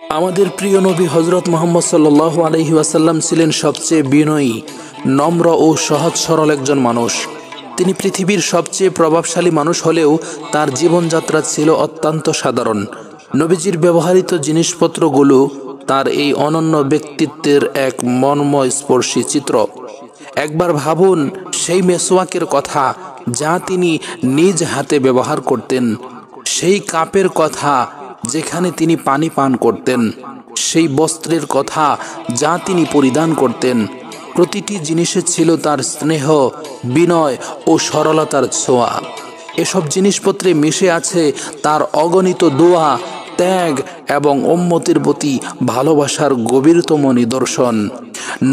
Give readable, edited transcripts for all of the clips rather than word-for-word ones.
আমাদের প্রিয় নবী হযরত মুহাম্মদ সাল্লাল্লাহু আলাইহি ওয়াসাল্লাম ছিলেন সবচেয়ে বিনয়ী, নম্র ও সহজ সরল একজন মানুষ। তিনি পৃথিবীর সবচেয়ে প্রভাবশালী মানুষ হলেও তার জীবনযাত্রা ছিল অত্যন্ত সাধারণ। নবীজির ব্যবহৃত জিনিসপত্রগুলো তার এই অনন্য ব্যক্তিত্বের এক মর্মস্পর্শী চিত্র। একবার ভাবুন সেই মেসওয়াকের কথা যা তিনি নিজ হাতে ব্যবহার করতেন, সেই কাপের কথা যেখানে তিনি পানি পান করতেন, সেই বস্ত্রের কথা যা তিনি পরিধান করতেন। প্রতিটি জিনিসে ছিল তার স্নেহ, বিনয় ও সরলতার ছোঁয়া। এসব জিনিসপত্রে মিশে আছে তার অগণিত দোয়া, ত্যাগ এবং উম্মতের প্রতি ভালোবাসার গভীরতম নিদর্শন।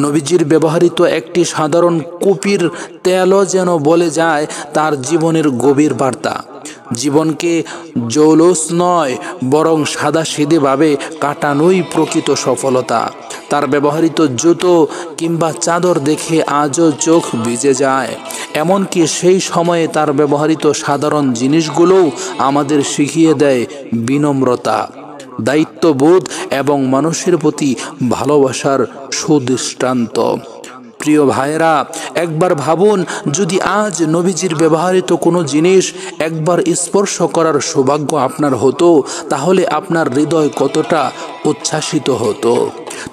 নবীজির ব্যবহৃত একটি সাধারণ কুপির তেলও যেন বলে যায় তার জীবনের গভীর বার্তা। জীবনকে জৌলুস নয় বরং সাদাসিধেভাবে কাটানোই প্রকৃত সফলতা। তার ব্যবহৃত জুতো কিংবা চাদর দেখে আজও চোখ ভিজে যায়। এমনকি সেই সময়ে তার ব্যবহৃত সাধারণ জিনিসগুলোও আমাদের শিখিয়ে দেয় বিনম্রতা, দায়িত্ববোধ এবং মানুষের প্রতি ভালোবাসার সুদৃষ্টান্ত। প্রিয় ভাইয়েরা, একবার ভাবুন যদি আজ নবীজির ব্যবহৃত কোনো জিনিস একবার স্পর্শ করার সৌভাগ্য আপনার হতো, তাহলে আপনার হৃদয় কতটা উচ্ছ্বাসিত হতো।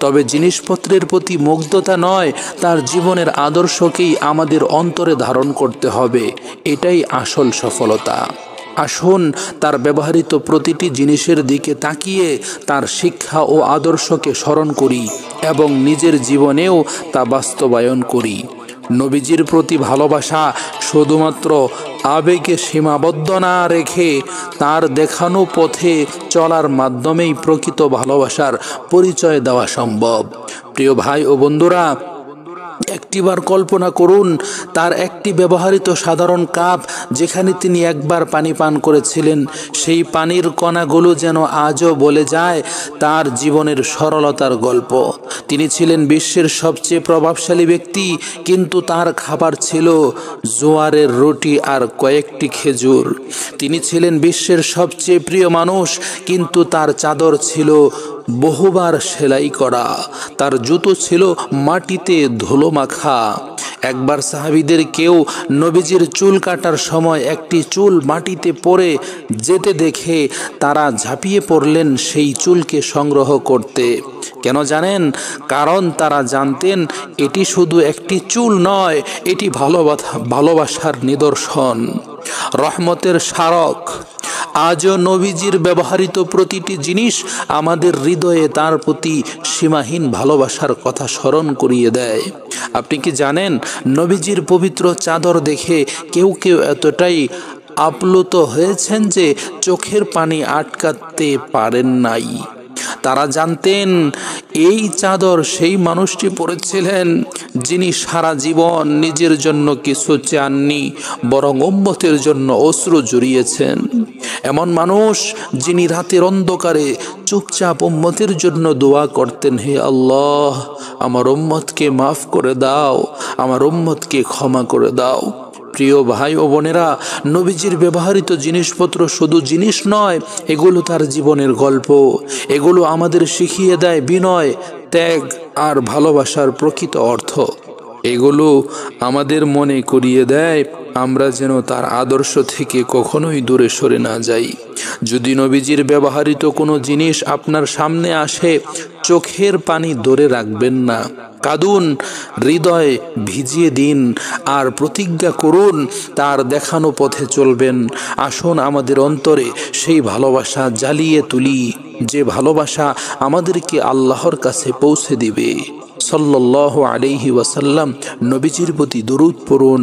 তবে জিনিসপত্রের প্রতি মুগ্ধতা নয়, তার জীবনের আদর্শকেই আমাদের অন্তরে ধারণ করতে হবে। এটাই আসল সফলতা। আসুন তার ব্যবহৃত প্রতিটি জিনিসের দিকে তাকিয়ে তার শিক্ষা ও আদর্শকে স্মরণ করি এবং নিজের জীবনেও তা বাস্তবায়ন করি। নবীজির প্রতি ভালোবাসা শুধুমাত্র আবেগে সীমাবদ্ধ না রেখে তার দেখানো পথে চলার মাধ্যমেই প্রকৃত ভালোবাসার পরিচয় দেওয়া সম্ভব। প্রিয় ভাই ও বন্ধুরা, একটিবার কল্পনা করুন তার একটি ব্যবহৃত সাধারণ কাপ যেখানে তিনি একবার পানি পান করেছিলেন, সেই পানির কণাগুলো যেন আজও বলে যায় তার জীবনের সরলতার গল্প। তিনি ছিলেন বিশ্বের সবচেয়ে প্রভাবশালী ব্যক্তি, কিন্তু তার খাবার ছিল জোয়ারের রুটি আর কয়েকটি খেজুর। তিনি ছিলেন বিশ্বের সবচেয়ে প্রিয় মানুষ, কিন্তু তার চাদর ছিল বহুবার সেলাই করা, তার জুতো ছিল মাটিতে ধুলো মাখা। একবার সাহাবীদের কেউ নবীজির চুল কাটার সময় একটি চুল মাটিতে পড়ে যেতে দেখে তারা ঝাঁপিয়ে পড়লেন সেই চুলকে সংগ্রহ করতে। কেন জানেন? কারণ তারা জানতেন এটি শুধু একটি চুল নয়, এটি ভালোবাসার নিদর্শন, রহমতের স্মারক। আজও নবীজির ব্যবহৃত প্রতিটি জিনিস আমাদের হৃদয়ে তার প্রতি সীমাহীন ভালোবাসার কথা স্মরণ করিয়ে দেয়। আপনি কি জানেন নবীজির পবিত্র চাদর দেখে কেউ কেউ এতটাই আপ্লুত হয়েছেন যে চোখের পানি আটকাতে পারেন নাই। তারা জানতেন এই চাদর সেই মানুষটি পরেছিলেন যিনি সারা জীবন নিজের জন্য কিছু চাননি, বরং উম্মতের জন্য অশ্রু জড়িয়েছেন। এমন মানুষ যিনি রাতের অন্ধকারে চুপচাপ উম্মতের জন্য দোয়া করতেন, হে আল্লাহ, আমার উম্মতকে মাফ করে দাও, আমার উম্মতকে ক্ষমা করে দাও। প্রিয় ভাই ও বোনেরা, নবীজির ব্যবহৃত জিনিসপত্র শুধু জিনিস নয়, এগুলো তার জীবনের গল্প। এগুলো আমাদের শিখিয়ে দেয় বিনয়, ত্যাগ আর ভালোবাসার প্রকৃত অর্থ। এগুলো আমাদের মনে করিয়ে দেয় আমরা যেন তার আদর্শ থেকে কখনোই দূরে সরে না যাই। যদি নবীজির ব্যবহৃত কোনো জিনিস আপনার সামনে আসে, চোখের পানি ধরে রাখবেন না, কাঁদুন, হৃদয় ভিজিয়ে দিন আর প্রতিজ্ঞা করুন তার দেখানো পথে চলবেন। আসুন আমাদের অন্তরে সেই ভালোবাসা জ্বালিয়ে তুলি, যে ভালোবাসা আমাদেরকে আল্লাহর কাছে পৌঁছে দিবে। সাল্লাল্লাহু আলাইহি ওয়াসাল্লাম। নবীজির প্রতি দরুদ পড়ুন।